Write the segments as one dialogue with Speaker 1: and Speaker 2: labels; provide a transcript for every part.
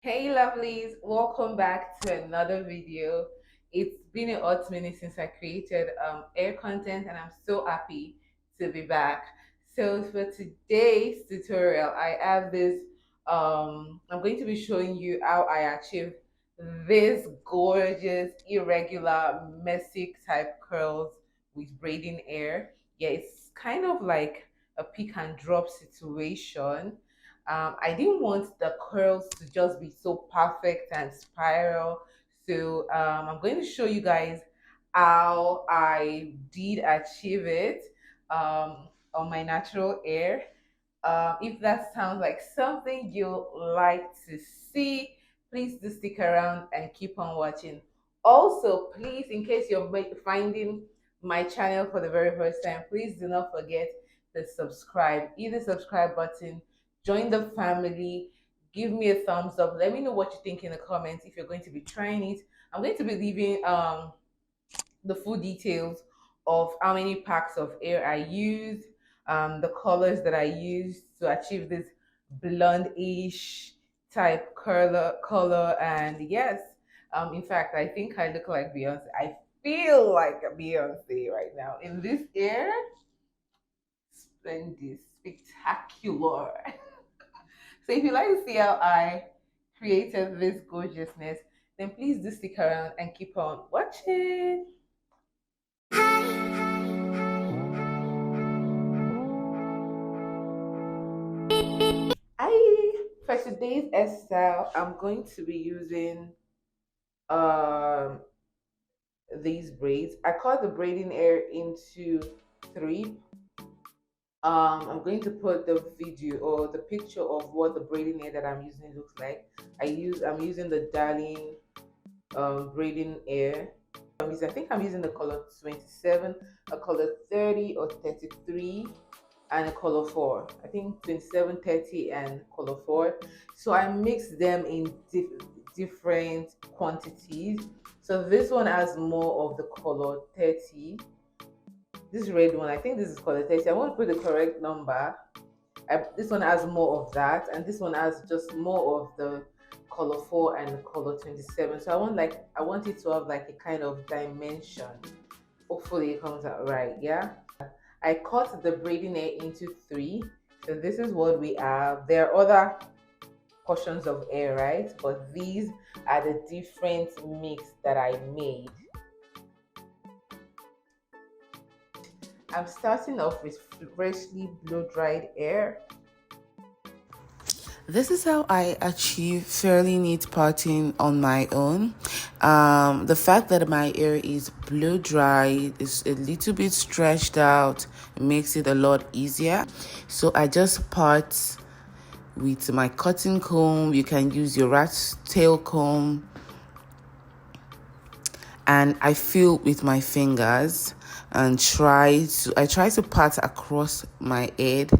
Speaker 1: Hey lovelies, welcome back to another video. It's been a hot minute since I created air content and I'm so happy to be back. So for today's tutorial, I have this I'm going to be showing you how I achieve this gorgeous, irregular, messy type curls with braiding hair. Yeah, it's kind of like a pick and drop situation. I didn't want the curls to just be so perfect and spiral. So I'm going to show you guys how I did achieve it on my natural hair. If that sounds like something you like to see, please do stick around and keep on watching. Also, please, in case you're finding my channel for the very first time, please do not forget to subscribe. Hit the subscribe button, join the family, give me a thumbs up. Let me know what you think in the comments if you're going to be trying it. I'm going to be leaving the full details of how many packs of hair I used, the colors that I used to achieve this blonde-ish type color. And yes, in fact, I think I look like Beyonce. I feel like a Beyonce right now in this hair. Splendid, spectacular. So if you like to see how I created this gorgeousness, then please do stick around and keep on watching. I For today's hairstyle, I'm going to be using um these braids. I cut the braiding hair into three. I'm going to put the video or the picture of what the braiding hair that I'm using looks like. I'm using the Darling braiding hair. I think I'm using the color 27, a color 30 or 33, and a color 4. I think 27, 30, and color 4. So I mix them in different quantities. So this one has more of the color 30. This red one, I think this is color 30. I want to put the correct number. This one has more of that, and this one has just more of the color 4 and color 27. So I want it to have like a kind of dimension. Hopefully it comes out right. Yeah, I cut the braiding hair into three. So this is what we have. There are other portions of hair, right? But these are the different mix that I made. I'm starting off with freshly blow dried hair.
Speaker 2: This is how I achieve fairly neat parting on my own. The fact that my hair is blow dried, is a little bit stretched out, makes it a lot easier. So I just part with my cotton comb. You can use your rat's tail comb. And I feel with my fingers and I try to part across my head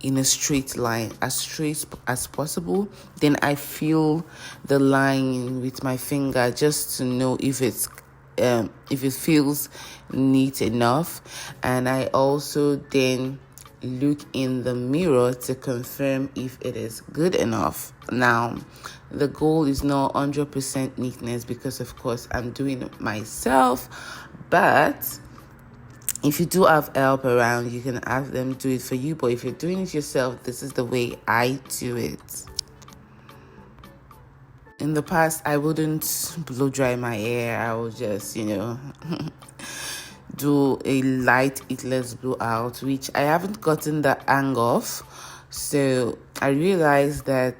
Speaker 2: in a straight line, as straight as possible. Then I feel the line with my finger just to know if it feels neat enough. And I also then look in the mirror to confirm if it is good enough. Now, the goal is not 100% neatness because of course I'm doing it myself, but if you do have help around, you can have them do it for you. But if you're doing it yourself, this is the way I do it. In the past, I wouldn't blow dry my hair. I would just, do a light heatless blowout, which I haven't gotten the hang of. So I realized that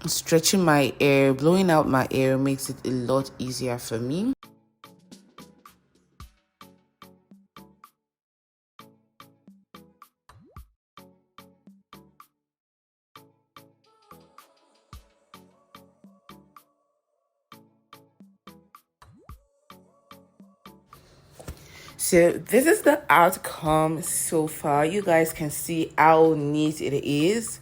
Speaker 2: stretching my hair, blowing out my hair makes it a lot easier for me. So this is the outcome so far. You guys can see how neat it is.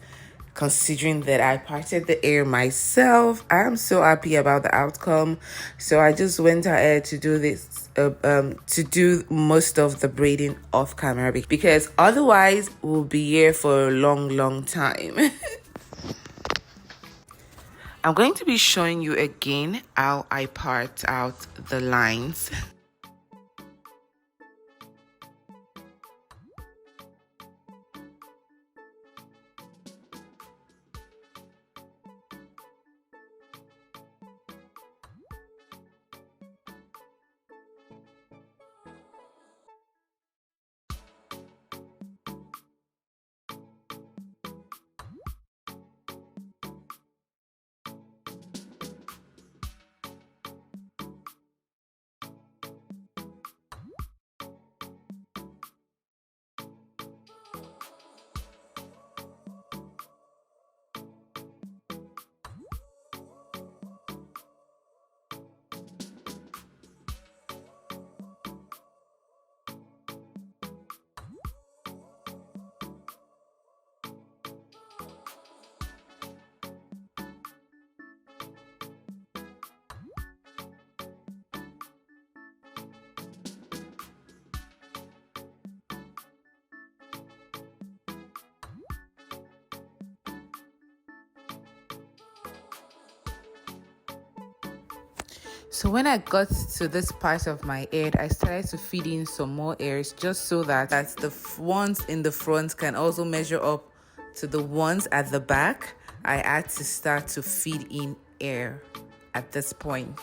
Speaker 2: Considering that I parted the hair myself, I'm so happy about the outcome. So I just went ahead to do this, to do most of the braiding off camera because otherwise we'll be here for a long time. I'm going to be showing you again how I part out the lines. So when I got to this part of my head, I started to feed in some more airs just so that the ones in the front can also measure up to the ones at the back. I had to start to feed in air at this point.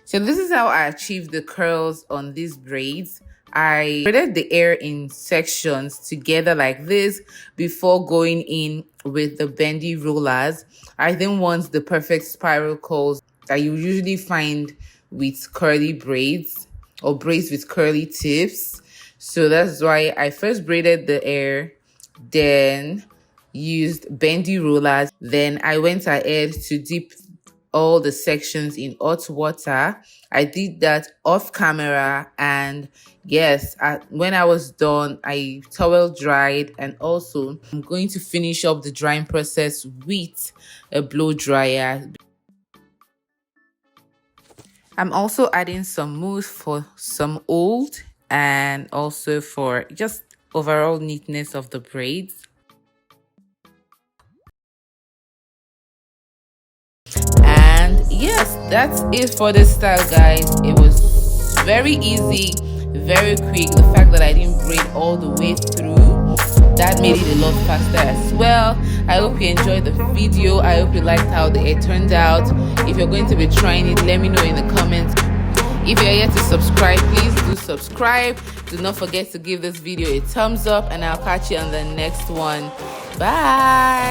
Speaker 2: So this is how I achieved the curls on these braids. I braided the hair in sections together like this before going in with the bendy rollers. I didn't want the perfect spiral curls that you usually find with curly braids or braids with curly tips. So that's why I first braided the hair, then used bendy rollers. Then I went ahead to dip all the sections in hot water. I did that off camera, and yes, when I was done, I towel dried, and also I'm going to finish up the drying process with a blow dryer. I'm also adding some mousse for some hold and also for just overall neatness of the braids. And yes, that's it for this style, guys. It was very easy, very quick. The fact that I didn't braid all the way through, that made it a lot faster as well. I hope you enjoyed the video. I hope you liked how the hair turned out. If you're going to be trying it, let me know in the comments. If you're yet to subscribe, please do subscribe. Do not forget to give this video a thumbs up, and I'll catch you on the next one. Bye.